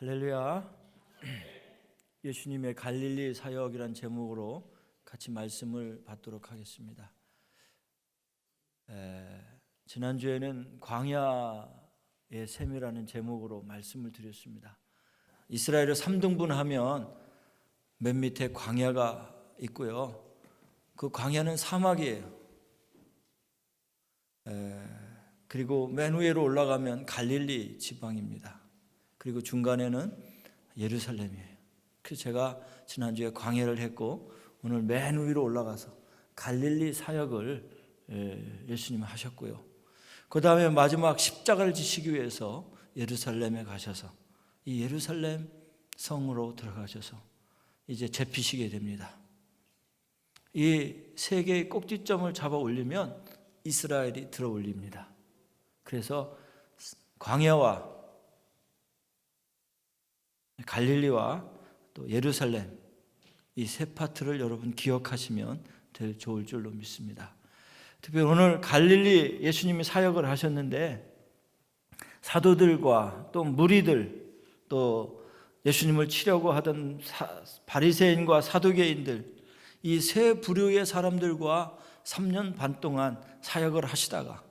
할렐루야. 예수님의 갈릴리 사역이란 제목으로 같이 말씀을 받도록 하겠습니다. 지난주에는 광야의 셈이라는 제목으로 말씀을 드렸습니다. 이스라엘을 3등분하면 맨 밑에 광야가 있고요. 그 광야는 사막이에요. 그리고 맨 위로 올라가면 갈릴리 지방입니다. 그리고 중간에는 예루살렘이에요. 그래서 제가 지난주에 광야를 했고 오늘 맨 위로 올라가서 갈릴리 사역을 예수님이 하셨고요. 그 다음에 마지막 십자가를 지시기 위해서 예루살렘에 가셔서 이 예루살렘 성으로 들어가셔서 이제 잡히시게 됩니다. 이 세 개의 꼭지점을 잡아 올리면 이스라엘이 들어 올립니다. 그래서 광야와 갈릴리와 또 예루살렘 이 세 파트를 여러분 기억하시면 될 좋을 줄로 믿습니다. 특별히 오늘 갈릴리 예수님이 사역을 하셨는데 사도들과 또 무리들 또 예수님을 치려고 하던 바리새인과 사두개인들 이 세 부류의 사람들과 3년 반 동안 사역을 하시다가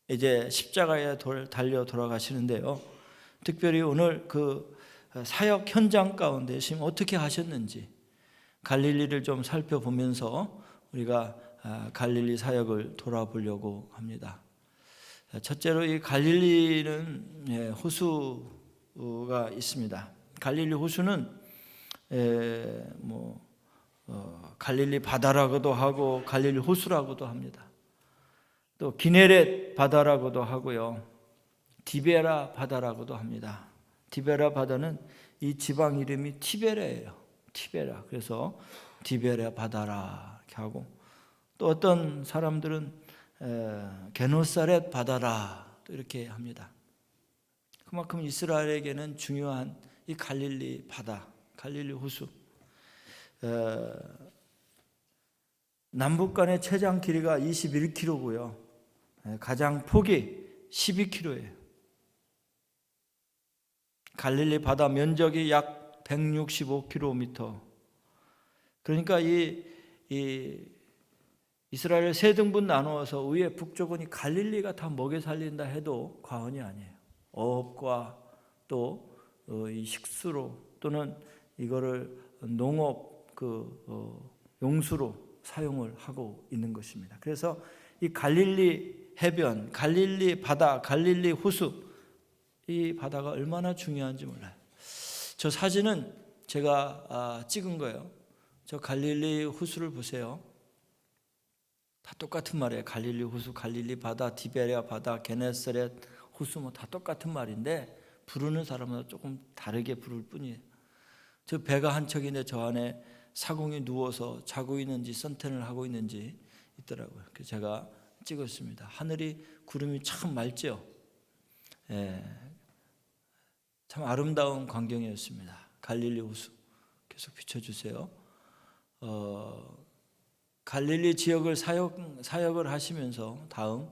이제 십자가에 달려 돌아가시는데요. 특별히 오늘 그 사역 현장 가운데 예수님 어떻게 하셨는지 갈릴리를 좀 살펴보면서 우리가 갈릴리 사역을 돌아보려고 합니다. 첫째로 이 갈릴리는 호수가 있습니다. 갈릴리 호수는 갈릴리 바다라고도 하고 갈릴리 호수라고도 합니다. 또 기네렛 바다라고도 하고요. 디베라 바다라고도 합니다. 디베라 바다는 이 지방 이름이 티베라예요. 티베라. 그래서 디베라 바다라 이렇게 하고 또 어떤 사람들은 게노사렛 바다라 또 이렇게 합니다. 그만큼 이스라엘에게는 중요한 이 갈릴리 바다, 갈릴리 호수. 남북 간의 최장 길이가 21km고요. 가장 폭이 12km예요. 갈릴리 바다 면적이 약 165km. 그러니까 이 이스라엘 세 등분 나누어서 위에 북쪽은 갈릴리가 다 먹여 살린다 해도 과언이 아니에요. 어업과 또 이 식수로 또는 이거를 농업 용수로 사용을 하고 있는 것입니다. 그래서 이 갈릴리 해변, 갈릴리 바다, 갈릴리 호수 이 바다가 얼마나 중요한지 몰라요. 저 사진은 제가 찍은 거예요. 저 갈릴리 호수를 보세요. 다 똑같은 말이에요. 갈릴리 호수, 갈릴리 바다, 디베랴 바다, 게네사렛 호수 뭐 다 똑같은 말인데 부르는 사람마다 조금 다르게 부를 뿐이에요. 저 배가 한 척인데 저 안에 사공이 누워서 자고 있는지 선탠을 하고 있는지 있더라고요. 그래서 제가 찍었습니다. 하늘이 구름이 참 맑죠. 참 아름다운 광경이었습니다. 갈릴리 호수 계속 비춰주세요. 갈릴리 지역을 사역을 하시면서 다음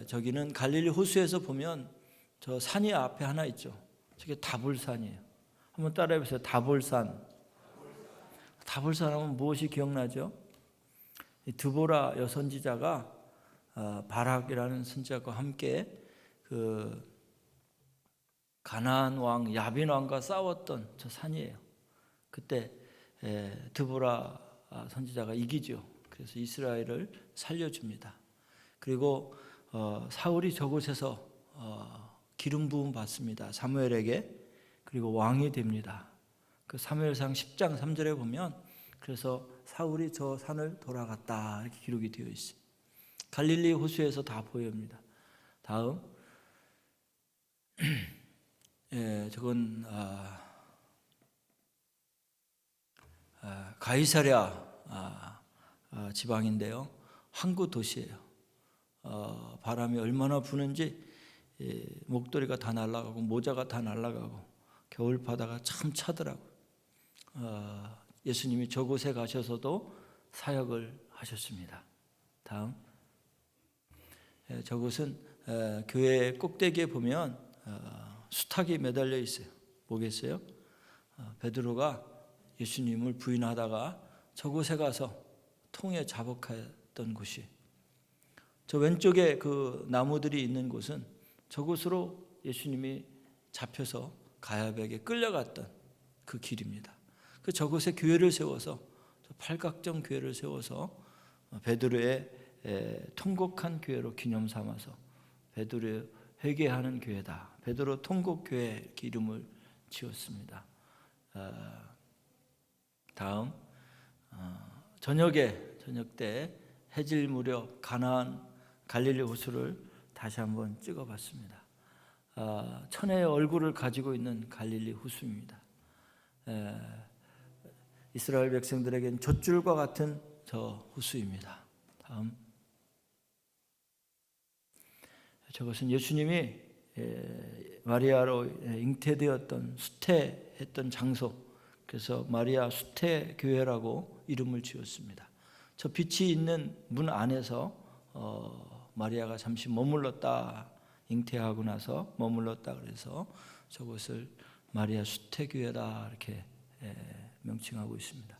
저기는 갈릴리 호수에서 보면 저 산이 앞에 하나 있죠. 저게 다볼산이에요. 한번 따라해보세요. 다볼산. 다볼산 하면 무엇이 기억나죠? 드보라 여선지자가 바락이라는 선지자과 함께 그 가나안 왕 야빈 왕과 싸웠던 저 산이에요. 그때 드보라 선지자가 이기죠. 그래서 이스라엘을 살려줍니다. 그리고 사울이 저곳에서 기름 부음 받습니다. 사무엘에게. 그리고 왕이 됩니다. 그 사무엘상 10장 3절에 보면 그래서 사울이 저 산을 돌아갔다 이렇게 기록이 되어 있어요. 갈릴리 호수에서 다 보입니다. 다음 저건 가이사랴 지방인데요. 항구 도시예요. 바람이 얼마나 부는지 목도리가 다 날아가고 모자가 다 날아가고 겨울 바다가 참 차더라고요. 예수님이 저곳에 가셔서도 사역을 하셨습니다. 다음 저곳은 교회 꼭대기에 보면 수탉이 매달려 있어요. 뭐겠어요? 베드로가 예수님을 부인하다가 저곳에 가서 통에 자복했던 곳이, 저 왼쪽에 그 나무들이 있는 곳은 저곳으로 예수님이 잡혀서 가야백에 끌려갔던 그 길입니다. 그 저곳에 교회를 세워서, 팔각정 교회를 세워서 베드로의 통곡한 교회로 기념 삼아서 베드로 회개하는 교회다, 베드로 통곡 교회 이렇게 이름을 지었습니다. 다음 저녁 때 해질 무렵 가나안 갈릴리 호수를 다시 한번 찍어봤습니다. 천의 얼굴을 가지고 있는 갈릴리 호수입니다. 이스라엘 백성들에겐 젖줄과 같은 저 호수입니다. 다음, 저것은 예수님이 마리아로 잉태되었던 수태했던 장소, 그래서 마리아 수태교회라고 이름을 지었습니다. 저 빛이 있는 문 안에서 마리아가 잠시 머물렀다, 잉태하고 나서 머물렀다, 그래서 저것을 마리아 수태교회다 이렇게 명칭하고 있습니다.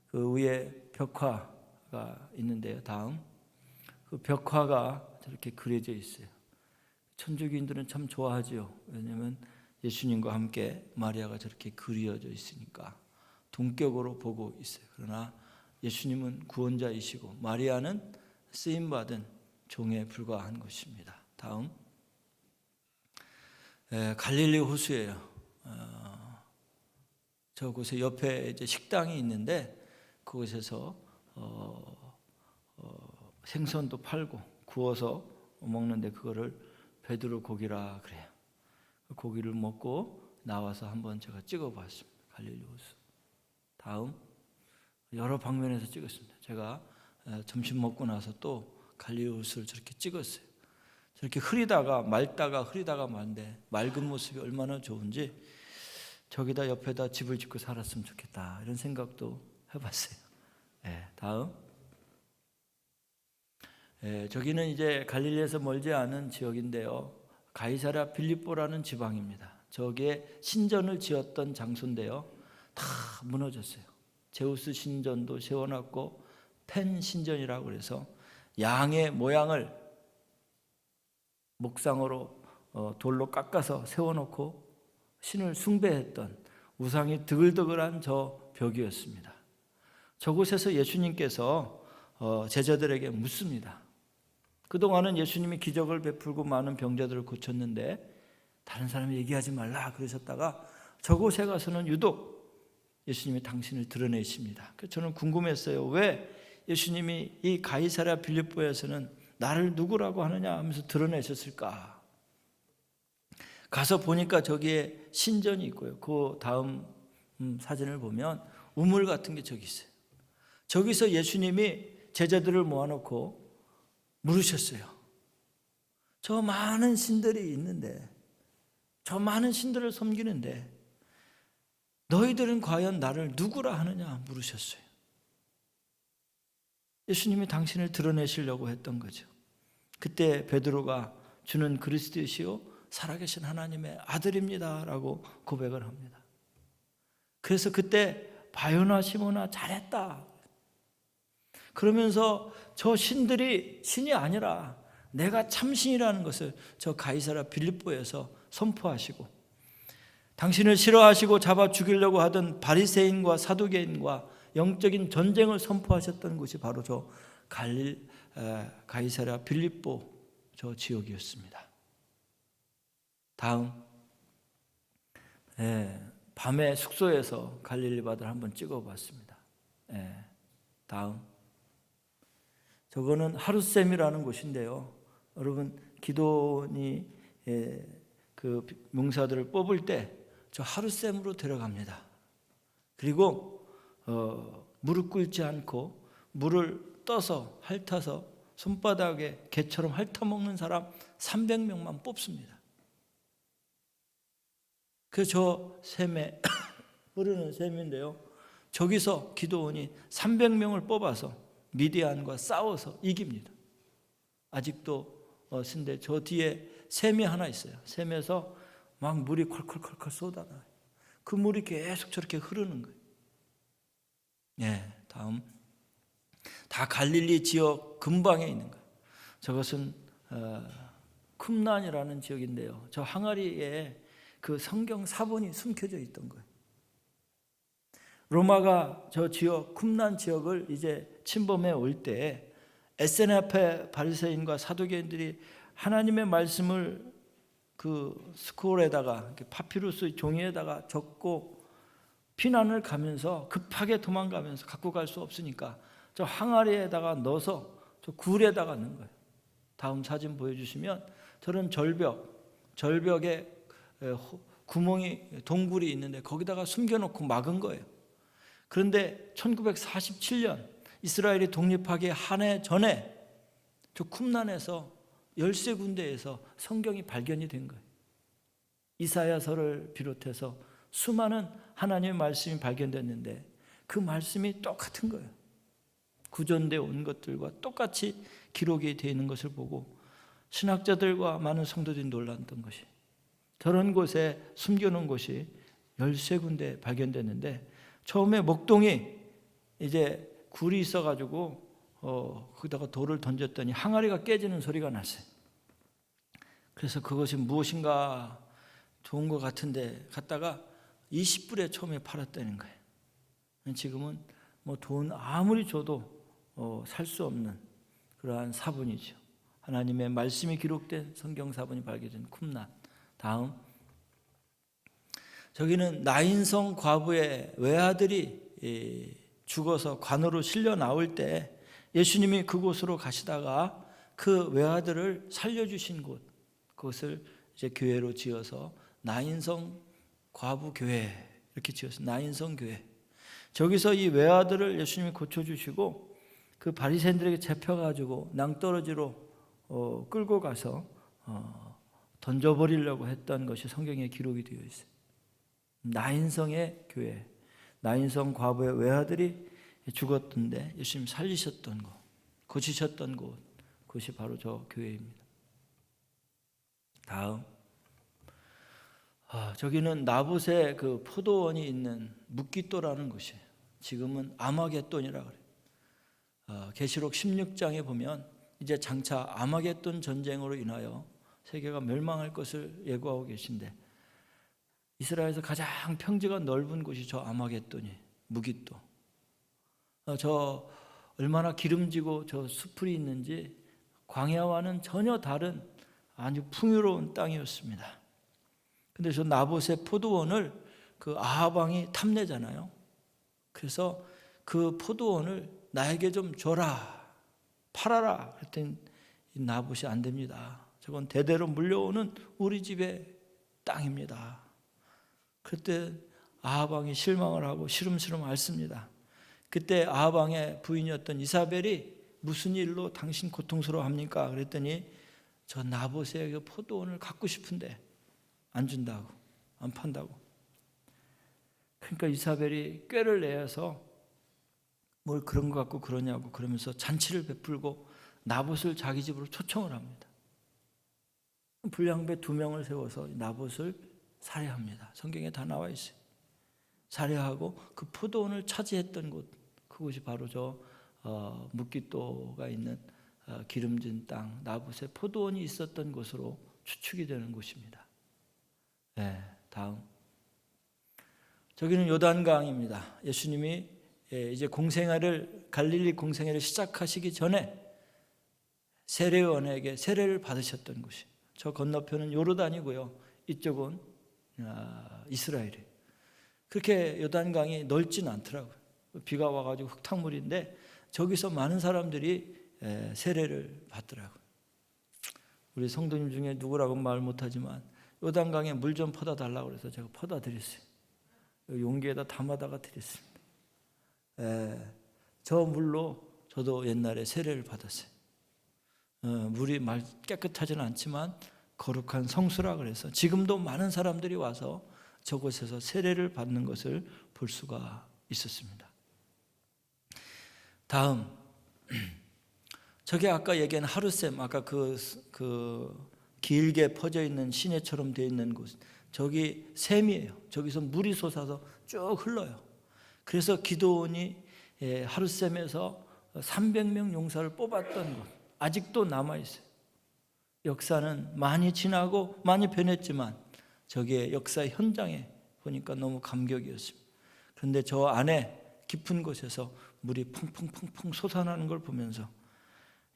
그 위에 벽화가 있는데요. 다음, 그 벽화가 저렇게 그려져 있어요. 천주교인들은 참 좋아하죠. 왜냐하면 예수님과 함께 마리아가 저렇게 그려져 있으니까 동격으로 보고 있어요. 그러나 예수님은 구원자이시고 마리아는 쓰임받은 종에 불과한 것입니다. 다음, 갈릴리 호수예요. 저곳에 옆에 이제 식당이 있는데 그곳에서 생선도 팔고 구워서 먹는데 그거를 베드로 고기라 그래요. 그 고기를 먹고 나와서 한번 제가 찍어봤습니다. 갈릴리 호수. 다음, 여러 방면에서 찍었습니다. 제가 점심 먹고 나서 또 갈릴리 호수를 저렇게 찍었어요. 저렇게 맑다가 흐리다가 말인데 맑은 모습이 얼마나 좋은지, 저기다 옆에다 집을 짓고 살았으면 좋겠다 이런 생각도 해봤어요. 다음, 저기는 이제 갈릴리에서 멀지 않은 지역인데요. 가이사랴 빌립보라는 지방입니다. 저기에 신전을 지었던 장소인데요. 다 무너졌어요. 제우스 신전도 세워놨고 펜 신전이라고 그래서 양의 모양을 목상으로 돌로 깎아서 세워놓고 신을 숭배했던 우상이 드글드글한 저 벽이었습니다. 저곳에서 예수님께서 제자들에게 묻습니다. 그동안은 예수님이 기적을 베풀고 많은 병자들을 고쳤는데 다른 사람이 얘기하지 말라 그러셨다가 저곳에 가서는 유독 예수님이 당신을 드러내십니다. 그래서 저는 궁금했어요. 왜 예수님이 이 가이사랴 빌립보에서는 나를 누구라고 하느냐 하면서 드러내셨을까? 가서 보니까 저기에 신전이 있고요. 그 다음 사진을 보면 우물 같은 게 저기 있어요. 저기서 예수님이 제자들을 모아놓고 물으셨어요. 저 많은 신들이 있는데, 저 많은 신들을 섬기는데 너희들은 과연 나를 누구라 하느냐 물으셨어요. 예수님이 당신을 드러내시려고 했던 거죠. 그때 베드로가 주는 그리스도시요 살아계신 하나님의 아들입니다 라고 고백을 합니다. 그래서 그때 바요나 시모나 잘했다 그러면서 저 신들이 신이 아니라 내가 참신이라는 것을 저 가이사랴 빌립보에서 선포하시고, 당신을 싫어하시고 잡아 죽이려고 하던 바리새인과 사두개인과 영적인 전쟁을 선포하셨던 곳이 바로 저 가이사랴 빌립보 저 지역이었습니다. 다음, 밤에 숙소에서 갈릴리 바다를 한번 찍어봤습니다. 다음, 저거는 하룻샘이라는 곳인데요. 여러분, 기도원이 그 용사들을 뽑을 때 저 하룻샘으로 데려갑니다. 그리고 무릎 꿇지 않고 물을 떠서 핥아서 손바닥에 개처럼 핥아먹는 사람 300명만 뽑습니다. 그래서 저 샘에 흐르는 샘인데요, 저기서 기도원이 300명을 뽑아서 미디안과 싸워서 이깁니다. 아직도 쓴데 저 뒤에 샘이 하나 있어요. 샘에서 막 물이 콜콜콜콜 쏟아나요. 그 물이 계속 저렇게 흐르는 거예요. 예, 다음 다 갈릴리 지역 근방에 있는 거예요. 저것은 쿰란이라는 지역인데요. 저 항아리에 그 성경 사본이 숨겨져 있던 거예요. 로마가 저 지역 쿰란 지역을 이제 침범해 올 때 에세나페 바리새인과 사두개인들이 하나님의 말씀을 그 스콜에다가 파피루스 종이에다가 적고 피난을 가면서 급하게 도망가면서 갖고 갈 수 없으니까 저 항아리에다가 넣어서 저 굴에다가 넣은 거예요. 다음 사진 보여주시면 저런 절벽에 구멍이 동굴이 있는데 거기다가 숨겨놓고 막은 거예요. 그런데 1947년 이스라엘이 독립하기 한 해 전에 저 쿰란에서 13군데에서 성경이 발견이 된 거예요. 이사야서를 비롯해서 수많은 하나님의 말씀이 발견됐는데 그 말씀이 똑같은 거예요. 구전되어 온 것들과 똑같이 기록이 되어 있는 것을 보고 신학자들과 많은 성도들이 놀랐던 것이, 저런 곳에 숨겨놓은 곳이 13군데 발견됐는데 처음에 목동이 이제 굴이 있어가지고 거기다가 돌을 던졌더니 항아리가 깨지는 소리가 났어요. 그래서 그것이 무엇인가 좋은 것 같은데 갔다가 20불에 처음에 팔았다는 거예요. 지금은 뭐 돈 아무리 줘도 살 수 없는 그러한 사본이죠. 하나님의 말씀이 기록된 성경 사본이 발견된 쿰란. 다음 저기는 나인성 과부의 외아들이 죽어서 관으로 실려 나올 때 예수님이 그곳으로 가시다가 그 외아들을 살려주신 곳, 그것을 이제 교회로 지어서 나인성 과부 교회 이렇게 지었어요. 나인성 교회. 저기서 이 외아들을 예수님이 고쳐주시고 그 바리새인들에게 잡혀가지고 낭떠러지로 끌고 가서 던져버리려고 했던 것이 성경에 기록이 되어 있어요. 나인성의 교회, 나인성 과부의 외아들이 죽었던데 예수님 살리셨던 곳, 고치셨던 곳, 그것이 바로 저 교회입니다. 다음 저기는 나봇의 그 포도원이 있는 묵깃도라는 곳이에요. 지금은 아마겟돈이라고 그래요. 계시록 16장에 보면 이제 장차 아마겟돈 전쟁으로 인하여 세계가 멸망할 것을 예고하고 계신데 이스라엘에서 가장 평지가 넓은 곳이 저 아마겟돈이에요. 묵깃도. 저 얼마나 기름지고 저 수풀이 있는지 광야와는 전혀 다른 아주 풍요로운 땅이었습니다. 근데 저 나봇의 포도원을 그 아합 왕이 탐내잖아요. 그래서 그 포도원을 나에게 좀 줘라, 팔아라 그랬더니 나봇이 안 됩니다. 저건 대대로 물려오는 우리 집의 땅입니다. 그때 아합 왕이 실망을 하고 시름시름 앓습니다. 그때 아합 왕의 부인이었던 이사벨이 무슨 일로 당신 고통스러워합니까? 그랬더니 저 나봇의 그 포도원을 갖고 싶은데 안 준다고, 안 판다고. 그러니까 이사벨이 꾀를 내서 뭘 그런 거 갖고 그러냐고 그러면서 잔치를 베풀고 나봇을 자기 집으로 초청을 합니다. 불량배 2명을 세워서 나봇을 살해합니다. 성경에 다 나와 있어요. 살해하고 그 포도원을 차지했던 곳, 그곳이 바로 저 묵깃도가 있는 기름진 땅 나봇의 포도원이 있었던 곳으로 추측이 되는 곳입니다. 네, 다음 저기는 요단강입니다. 예수님이 이제 공생애를 갈릴리 공생애를 시작하시기 전에 세례요한에게 세례를 받으셨던 곳이, 저 건너편은 요르단이고요. 이쪽은 이스라엘이에요. 그렇게 요단강이 넓지는 않더라고요. 비가 와가지고 흙탕물인데 저기서 많은 사람들이 세례를 받더라고요. 우리 성도님 중에 누구라고 말 못하지만 요단강에 물 좀 퍼다 달라고 그래서 제가 퍼다 드렸어요. 용기에다 담아다가 드렸습니다. 저 물로 저도 옛날에 세례를 받았어요. 물이 깨끗하지는 않지만 거룩한 성수라 그래서 지금도 많은 사람들이 와서 저곳에서 세례를 받는 것을 볼 수가 있었습니다. 다음 저게 아까 얘기한 하루셈, 아까 그 길게 퍼져 있는 시내처럼 되어 있는 곳, 저기 샘이에요. 저기서 물이 솟아서 쭉 흘러요. 그래서 기드온이 하룻샘에서 300명 용사를 뽑았던 것 아직도 남아있어요. 역사는 많이 지나고 많이 변했지만 저게 역사의 현장에 보니까 너무 감격이었습니다. 그런데 저 안에 깊은 곳에서 물이 펑펑펑펑 솟아나는 걸 보면서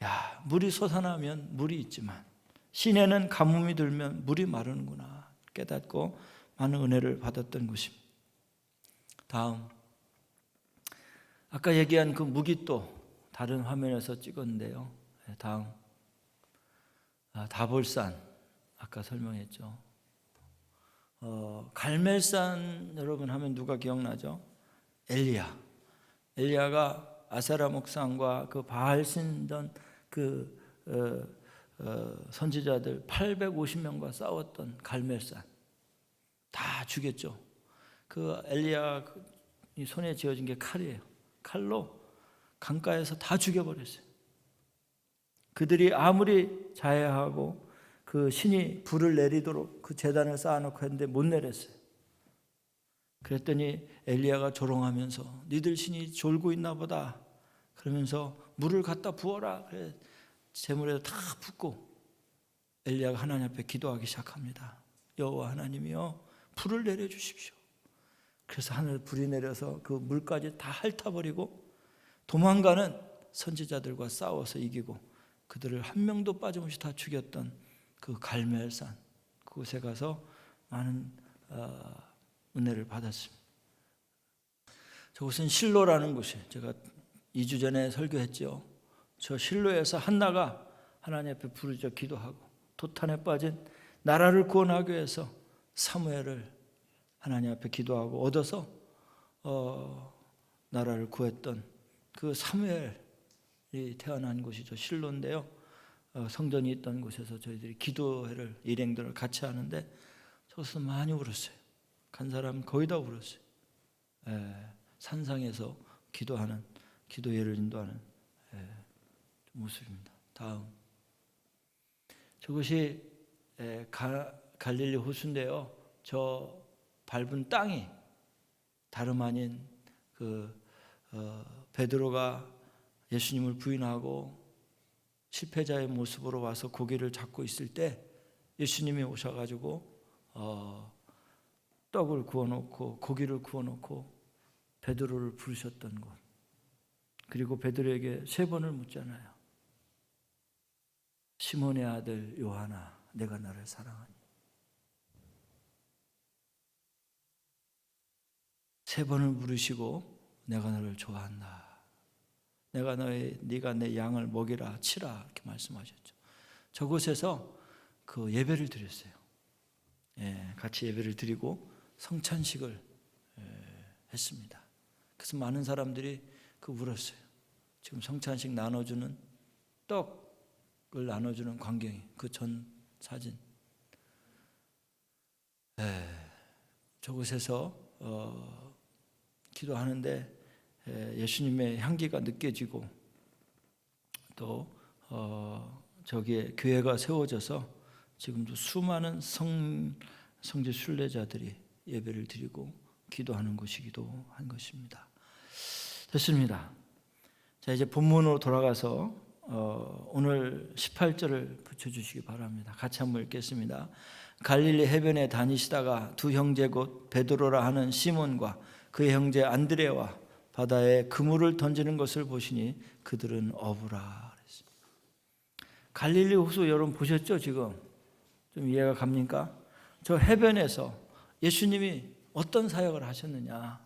야, 물이 솟아나면 물이 있지만 시내는 가뭄이 들면 물이 마르는구나 깨닫고 많은 은혜를 받았던 곳입니다. 다음, 아까 얘기한 그 무깃도 다른 화면에서 찍었는데요. 다음, 다볼산 아까 설명했죠. 갈멜산 여러분 하면 누가 기억나죠? 엘리야가 아세라 목상과 그 바알 신전 그 선지자들 850명과 싸웠던 갈멜산 다 죽였죠. 그 엘리야 손에 쥐어진 게 칼이에요. 칼로 강가에서 다 죽여버렸어요. 그들이 아무리 자해하고 그 신이 불을 내리도록 그 제단을 쌓아놓고 했는데 못 내렸어요. 그랬더니 엘리야가 조롱하면서 니들 신이 졸고 있나 보다 그러면서 물을 갖다 부어라. 그래 재물에다 다 붓고 엘리야가 하나님 앞에 기도하기 시작합니다. 여호와 하나님이여 불을 내려주십시오. 그래서 하늘 불이 내려서 그 물까지 다 핥아버리고 도망가는 선지자들과 싸워서 이기고 그들을 한 명도 빠짐없이 다 죽였던 그 갈멜산 그곳에 가서 많은 은혜를 받았습니다. 저곳은 실로라는 곳이에요. 제가 2주 전에 설교했죠. 저 실로에서 한나가 하나님 앞에 부르짖어 기도하고 도탄에 빠진 나라를 구원하기 위해서 사무엘을 하나님 앞에 기도하고 얻어서 나라를 구했던 그 사무엘이 태어난 곳이죠. 실로인데요. 성전이 있던 곳에서 저희들이 기도회를 일행들을 같이 하는데 저기서 많이 울었어요. 간 사람 거의 다 울었어요. 산상에서 기도하는 기도회를 인도하는 모습입니다. 다음, 저것이 갈릴리 호수인데요. 저 밟은 땅이 다름 아닌 그 베드로가 예수님을 부인하고 실패자의 모습으로 와서 고기를 잡고 있을 때 예수님이 오셔가지고 떡을 구워놓고 고기를 구워놓고 베드로를 부르셨던 곳. 그리고 베드로에게 3번을 묻잖아요. 시몬의 아들 요한아, 내가 나를 사랑하니? 3번을 물으시고 내가 너를 좋아한다. 네가 내 양을 먹이라 치라 이렇게 말씀하셨죠. 저곳에서 그 예배를 드렸어요. 같이 예배를 드리고 성찬식을 했습니다. 그래서 많은 사람들이 울었어요. 지금 성찬식 나눠주는 떡을 나눠주는 광경이 그 전 사진. 저곳에서 기도하는데 예수님의 향기가 느껴지고 또 저기에 교회가 세워져서 지금도 수많은 성지 순례자들이 예배를 드리고 기도하는 곳이기도 한 것입니다. 됐습니다. 자, 이제 본문으로 돌아가서 오늘 18절을 붙여주시기 바랍니다. 같이 한번 읽겠습니다. 갈릴리 해변에 다니시다가 두 형제 곧 베드로라 하는 시몬과 그의 형제 안드레와 바다에 그물을 던지는 것을 보시니 그들은 어부라 그랬습니다. 갈릴리 호수 여러분 보셨죠? 지금 좀 이해가 갑니까? 저 해변에서 예수님이 어떤 사역을 하셨느냐?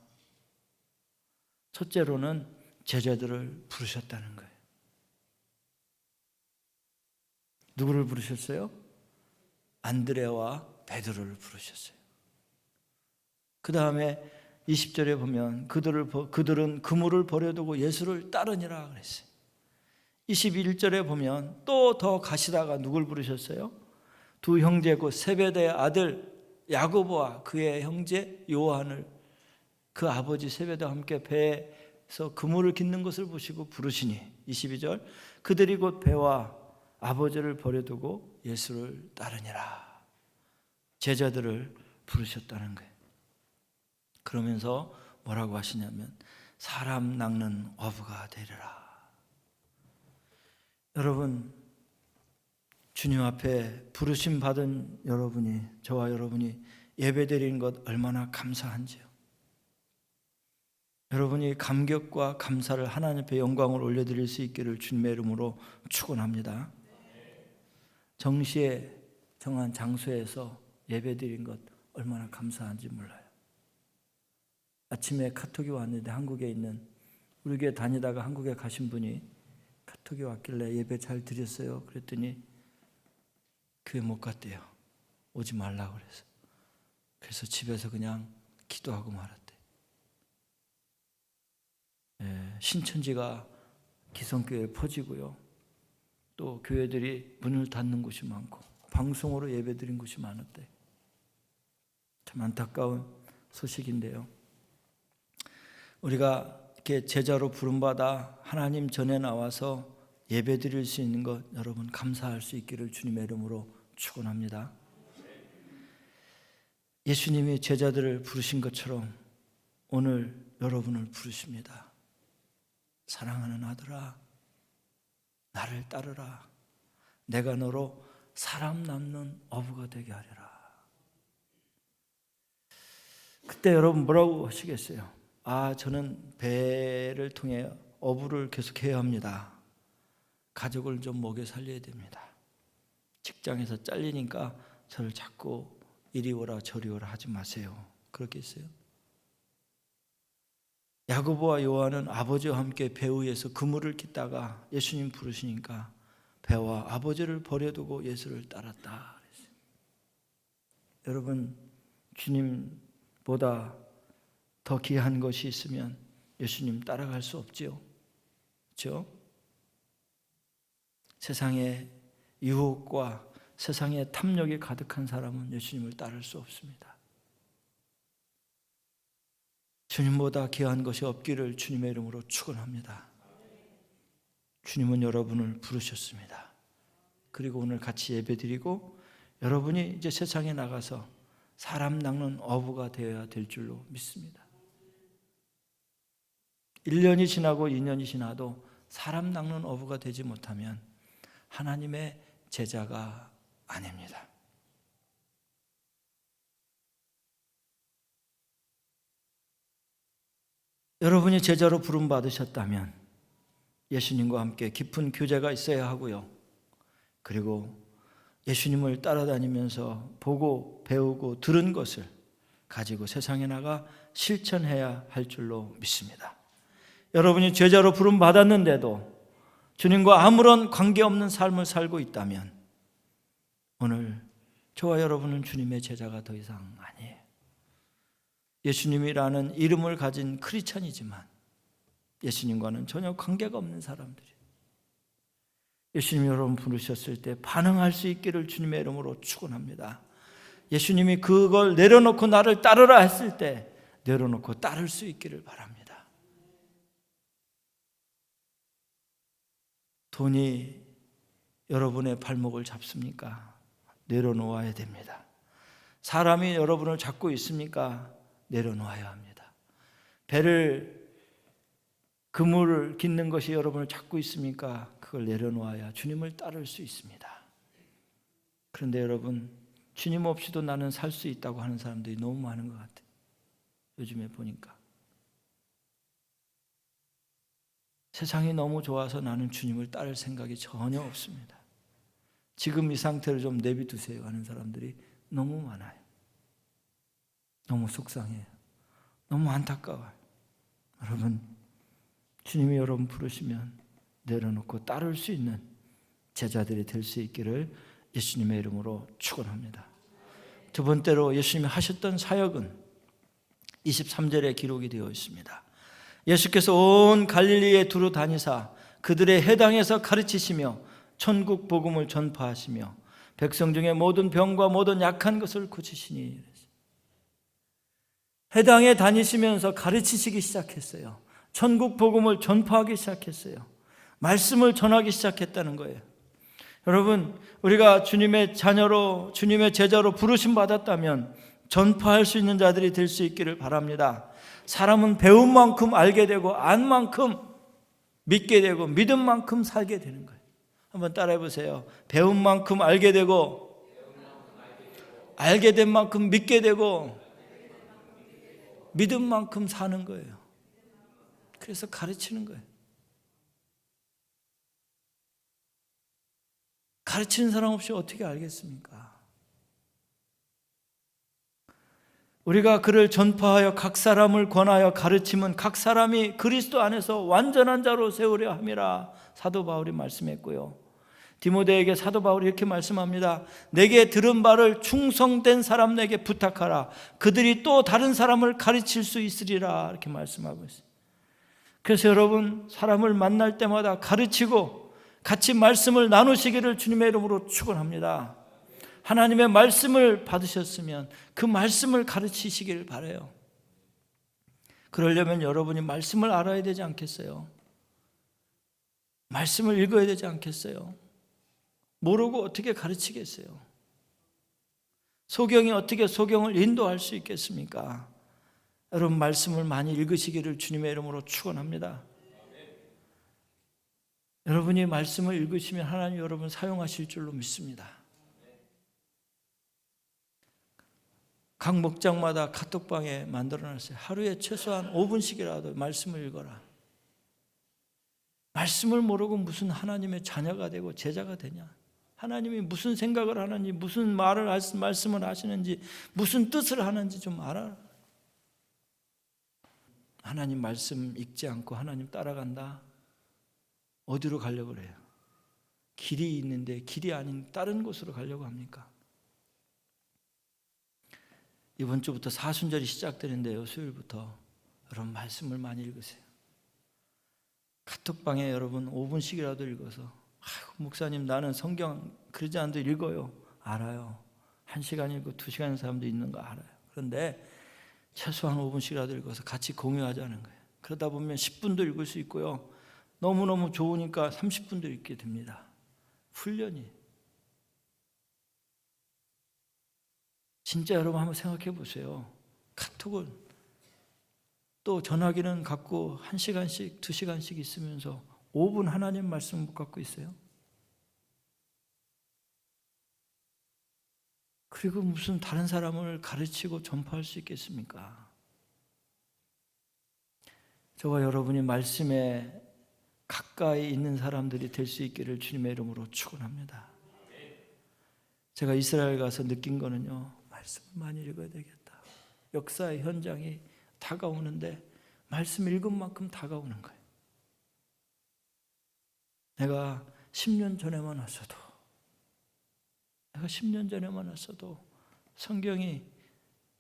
첫째로는 제자들을 부르셨다는 거예요. 누구를 부르셨어요? 안드레와 베드로를 부르셨어요. 그 다음에 20절에 보면 그들은 그물을 버려두고 예수를 따르니라 그랬어요. 21절에 보면 또 더 가시다가 누굴 부르셨어요? 두 형제 곧 세베대의 아들 야고보와 그의 형제 요한을 그 아버지 세베대와 함께 배에서 그물을 깃는 것을 보시고 부르시니 22절 그들이 곧 배와 아버지를 버려두고 예수를 따르니라. 제자들을 부르셨다는 거예요. 그러면서 뭐라고 하시냐면 사람 낚는 어부가 되리라. 여러분, 주님 앞에 부르심 받은 여러분이, 저와 여러분이 예배드리는 것 얼마나 감사한지요. 여러분이 감격과 감사를 하나님 앞에 영광을 올려드릴 수 있기를 주님의 이름으로 축원합니다. 정시에 정한 장소에서 예배드린 것 얼마나 감사한지 몰라요. 아침에 카톡이 왔는데, 한국에 있는 우리 교회 다니다가 한국에 가신 분이 카톡이 왔길래 예배 잘 드렸어요. 그랬더니 교회 못 갔대요. 오지 말라고 그래서. 그래서 집에서 그냥 기도하고 말았대. 신천지가 기성교회에 퍼지고요. 또 교회들이 문을 닫는 곳이 많고 방송으로 예배드린 곳이 많았대. 참 안타까운 소식인데요. 우리가 이렇게 제자로 부름받아 하나님 전에 나와서 예배드릴 수 있는 것 여러분 감사할 수 있기를 주님의 이름으로 축원합니다. 예수님이 제자들을 부르신 것처럼 오늘 여러분을 부르십니다. 사랑하는 아들아, 나를 따르라. 내가 너로 사람 낚는 어부가 되게 하리라. 그때 여러분 뭐라고 하시겠어요? 저는 배를 통해 어부를 계속해야 합니다. 가족을 좀 먹여 살려야 됩니다. 직장에서 잘리니까 저를 자꾸 이리 오라 저리 오라 하지 마세요. 그렇겠어요? 야고보와 요한은 아버지와 함께 배 위에서 그물을 깃다가 예수님 부르시니까 배와 아버지를 버려두고 예수를 따랐다 그랬어요. 여러분, 주님보다 더 귀한 것이 있으면 예수님 따라갈 수 없지요. 그렇죠? 세상에 유혹과 세상에 탐욕이 가득한 사람은 예수님을 따를 수 없습니다. 주님보다 귀한 것이 없기를 주님의 이름으로 축원합니다. 주님은 여러분을 부르셨습니다. 그리고 오늘 같이 예배드리고 여러분이 이제 세상에 나가서 사람 낚는 어부가 되어야 될 줄로 믿습니다. 1년이 지나고 2년이 지나도 사람 낚는 어부가 되지 못하면 하나님의 제자가 아닙니다. 여러분이 제자로 부름받으셨다면 예수님과 함께 깊은 교제가 있어야 하고요. 그리고 예수님을 따라다니면서 보고 배우고 들은 것을 가지고 세상에 나가 실천해야 할 줄로 믿습니다. 여러분이 제자로 부름받았는데도 주님과 아무런 관계없는 삶을 살고 있다면 오늘 저와 여러분은 주님의 제자가 더 이상 아니에요. 예수님이라는 이름을 가진 크리스찬이지만 예수님과는 전혀 관계가 없는 사람들이에요. 예수님이 여러분 부르셨을 때 반응할 수 있기를 주님의 이름으로 축원합니다. 예수님이 그걸 내려놓고 나를 따르라 했을 때 내려놓고 따를 수 있기를 바랍니다. 돈이 여러분의 발목을 잡습니까? 내려놓아야 됩니다. 사람이 여러분을 잡고 있습니까? 내려놓아야 합니다. 배를 그물을 깃는 것이 여러분을 잡고 있습니까? 그걸 내려놓아야 주님을 따를 수 있습니다. 그런데 여러분, 주님 없이도 나는 살 수 있다고 하는 사람들이 너무 많은 것 같아요. 요즘에 보니까 세상이 너무 좋아서 나는 주님을 따를 생각이 전혀 없습니다. 지금 이 상태를 좀 내비두세요 하는 사람들이 너무 많아요. 너무 속상해요. 너무 안타까워요. 여러분, 주님이 여러분 부르시면 내려놓고 따를 수 있는 제자들이 될 수 있기를 예수님의 이름으로 축원합니다. 두 번째로 예수님이 하셨던 사역은 23절에 기록이 되어 있습니다. 예수께서 온 갈릴리에 두루 다니사 그들의 회당에서 가르치시며 천국 복음을 전파하시며 백성 중에 모든 병과 모든 약한 것을 고치시니. 회당에 다니시면서 가르치시기 시작했어요. 천국 복음을 전파하기 시작했어요. 말씀을 전하기 시작했다는 거예요. 여러분, 우리가 주님의 자녀로, 주님의 제자로 부르심 받았다면 전파할 수 있는 자들이 될 수 있기를 바랍니다. 사람은 배운 만큼 알게 되고 안 만큼 믿게 되고 믿은 만큼 살게 되는 거예요. 한번 따라해 보세요. 배운 만큼 알게 되고 알게 된 만큼 믿게 되고 믿은 만큼 사는 거예요. 그래서 가르치는 거예요. 가르치는 사람 없이 어떻게 알겠습니까? 우리가 그를 전파하여 각 사람을 권하여 가르치면 각 사람이 그리스도 안에서 완전한 자로 세우려 함이라 사도 바울이 말씀했고요. 디모데에게 사도 바울이 이렇게 말씀합니다. 내게 들은 바를 충성된 사람에게 부탁하라. 그들이 또 다른 사람을 가르칠 수 있으리라. 이렇게 말씀하고 있어요. 그래서 여러분, 사람을 만날 때마다 가르치고 같이 말씀을 나누시기를 주님의 이름으로 축원합니다. 하나님의 말씀을 받으셨으면 그 말씀을 가르치시기를 바라요. 그러려면 여러분이 말씀을 알아야 되지 않겠어요? 말씀을 읽어야 되지 않겠어요? 모르고 어떻게 가르치겠어요? 소경이 어떻게 소경을 인도할 수 있겠습니까? 여러분, 말씀을 많이 읽으시기를 주님의 이름으로 축원합니다. 여러분이 말씀을 읽으시면 하나님 여러분 사용하실 줄로 믿습니다. 각 목장마다 카톡방에 만들어놨어요. 하루에 최소한 5분씩이라도 말씀을 읽어라. 말씀을 모르고 무슨 하나님의 자녀가 되고 제자가 되냐? 하나님이 무슨 생각을 하는지, 무슨 말씀을 하시는지, 무슨 뜻을 하는지 좀 알아라. 하나님 말씀 읽지 않고 하나님 따라간다? 어디로 가려고 그래요? 길이 있는데 길이 아닌 다른 곳으로 가려고 합니까? 이번 주부터 사순절이 시작되는데요. 수요일부터 여러분 말씀을 많이 읽으세요. 카톡방에 여러분 5분씩이라도 읽어서 목사님 나는 성경 그러지 않아도 읽어요. 알아요. 1시간 읽고 2시간 읽는 사람도 있는 거 알아요. 그런데 최소한 5분씩이라도 읽어서 같이 공유하자는 거예요. 그러다 보면 10분도 읽을 수 있고요. 너무너무 좋으니까 30분도 읽게 됩니다. 훈련이. 진짜 여러분 한번 생각해 보세요. 카톡은 또 전화기는 갖고 1시간씩 2시간씩 있으면서 5분 하나님 말씀 못 갖고 있어요? 그리고 무슨 다른 사람을 가르치고 전파할 수 있겠습니까? 저와 여러분이 말씀에 가까이 있는 사람들이 될 수 있기를 주님의 이름으로 축원합니다. 제가 이스라엘 가서 느낀 거는요, 말씀을 많이 읽어야 되겠다. 역사의 현장이 다가오는데 말씀 읽은 만큼 다가오는 거예요. 내가 10년 전에만 왔어도 성경이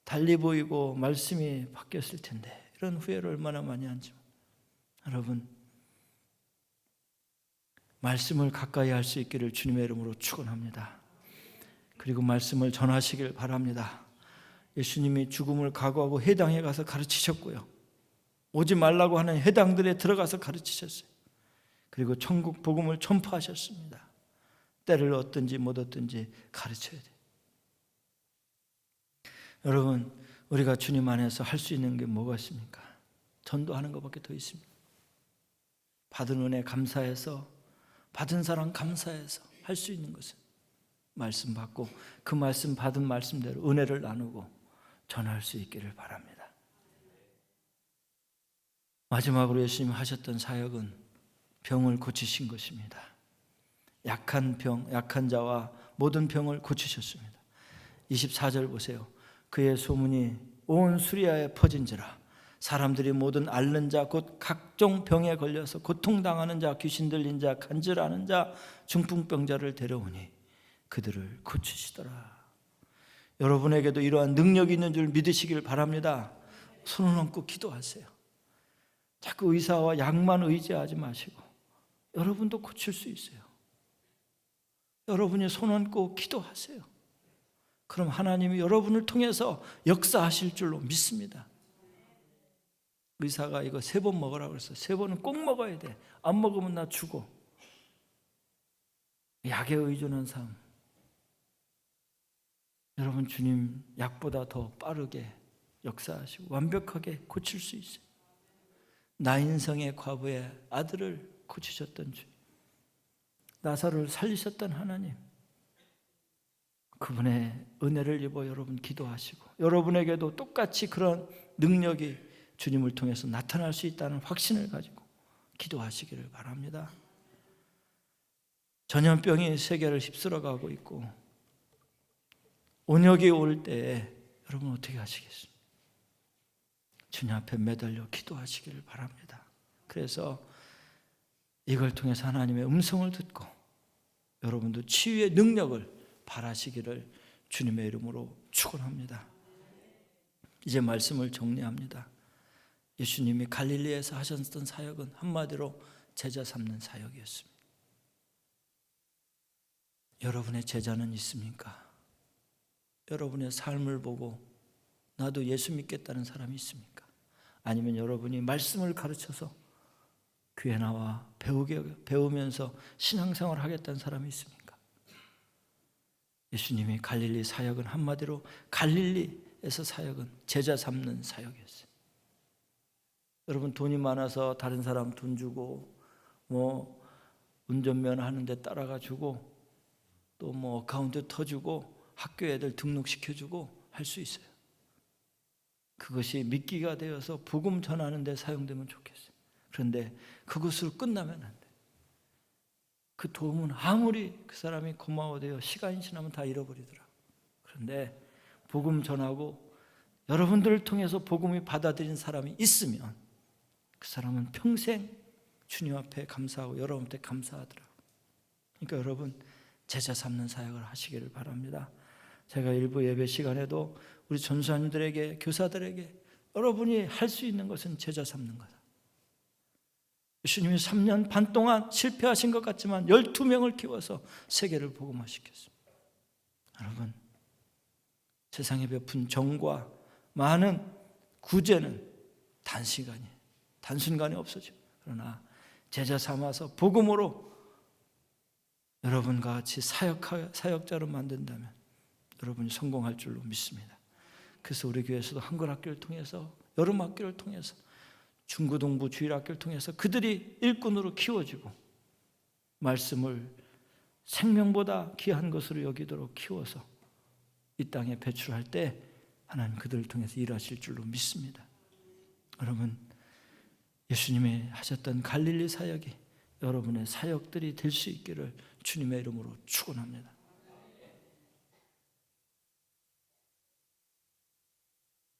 달리 보이고 말씀이 바뀌었을 텐데 이런 후회를 얼마나 많이 한지. 여러분, 말씀을 가까이 할 수 있기를 주님의 이름으로 축원합니다. 그리고 말씀을 전하시길 바랍니다. 예수님이 죽음을 각오하고 회당에 가서 가르치셨고요. 오지 말라고 하는 회당들에 들어가서 가르치셨어요. 그리고 천국 복음을 전파하셨습니다. 때를 얻든지 못 얻든지 가르쳐야 돼요. 여러분, 우리가 주님 안에서 할 수 있는 게 뭐가 있습니까? 전도하는 것밖에 더 있습니다. 받은 은혜 감사해서, 받은 사랑 감사해서 할 수 있는 것은 말씀 받고 그 말씀 받은 말씀대로 은혜를 나누고 전할 수 있기를 바랍니다. 마지막으로 예수님 하셨던 사역은 병을 고치신 것입니다. 약한 자와 모든 병을 고치셨습니다. 24절 보세요. 그의 소문이 온 수리아에 퍼진지라 사람들이 모든 앓는 자 곧 각종 병에 걸려서 고통당하는 자, 귀신 들린 자, 간질하는 자, 중풍병자를 데려오니 그들을 고치시더라. 여러분에게도 이러한 능력이 있는 줄 믿으시길 바랍니다. 손을 얹고 기도하세요. 자꾸 의사와 약만 의지하지 마시고 여러분도 고칠 수 있어요. 여러분이 손 얹고 기도하세요. 그럼 하나님이 여러분을 통해서 역사하실 줄로 믿습니다. 의사가 이거 3번 먹으라고 그랬어. 3번은 꼭 먹어야 돼. 안 먹으면 나 죽어. 약에 의존한 삶. 여러분, 주님 약보다 더 빠르게 역사하시고 완벽하게 고칠 수 있어요. 나인성의 과부의 아들을 고치셨던 주님, 나사로를 살리셨던 하나님, 그분의 은혜를 입어 여러분 기도하시고 여러분에게도 똑같이 그런 능력이 주님을 통해서 나타날 수 있다는 확신을 가지고 기도하시기를 바랍니다. 전염병이 세계를 휩쓸어가고 있고 온역이 올 때에 여러분 어떻게 하시겠습니까? 주님 앞에 매달려 기도하시기를 바랍니다. 그래서 이걸 통해서 하나님의 음성을 듣고 여러분도 치유의 능력을 발하시기를 주님의 이름으로 축원합니다. 이제 말씀을 정리합니다. 예수님이 갈릴리에서 하셨던 사역은 한마디로 제자 삼는 사역이었습니다. 여러분의 제자는 있습니까? 여러분의 삶을 보고 나도 예수 믿겠다는 사람이 있습니까? 아니면 여러분이 말씀을 가르쳐서 교회 나와 배우면서 신앙생활을 하겠다는 사람이 있습니까? 예수님이 갈릴리 사역은 한마디로 갈릴리에서 사역은 제자 삼는 사역이었어요. 여러분, 돈이 많아서 다른 사람 돈 주고 운전면허 하는데 따라가 주고 또 어카운트 터주고 학교 애들 등록시켜주고 할 수 있어요. 그것이 미끼가 되어서 복음 전하는 데 사용되면 좋겠어요. 그런데 그것으로 끝나면 안 돼요. 그 도움은 아무리 그 사람이 고마워도요, 시간이 지나면 다 잃어버리더라고요. 그런데 복음 전하고 여러분들을 통해서 복음이 받아들인 사람이 있으면 그 사람은 평생 주님 앞에 감사하고 여러분한테 감사하더라고요. 그러니까 여러분, 제자 삼는 사역을 하시기를 바랍니다. 제가 일부 예배 시간에도 우리 전수사님들에게, 교사들에게 여러분이 할 수 있는 것은 제자 삼는 거다. 예수님이 3년 반 동안 실패하신 것 같지만 12명을 키워서 세계를 복음화시켰습니다. 여러분, 세상에 베푼 정과 많은 구제는 단순간에 없어져. 그러나 제자 삼아서 복음으로 여러분과 같이 사역자로 만든다면 여러분이 성공할 줄로 믿습니다. 그래서 우리 교회에서도 한글학교를 통해서, 여름학교를 통해서, 중고등부 주일학교를 통해서 그들이 일꾼으로 키워지고 말씀을 생명보다 귀한 것으로 여기도록 키워서 이 땅에 배출할 때 하나님 그들을 통해서 일하실 줄로 믿습니다. 여러분, 예수님이 하셨던 갈릴리 사역이 여러분의 사역들이 될 수 있기를 주님의 이름으로 축원합니다.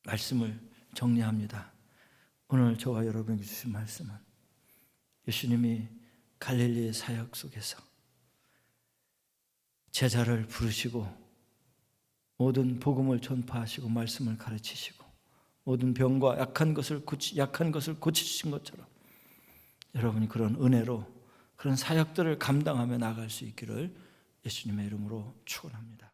말씀을 정리합니다. 오늘 저와 여러분에게 주신 말씀은 예수님이 갈릴리의 사역 속에서 제자를 부르시고 모든 복음을 전파하시고 말씀을 가르치시고 모든 병과 약한 것을 고치신 것처럼 여러분이 그런 은혜로 그런 사역들을 감당하며 나갈 수 있기를 예수님의 이름으로 축원합니다.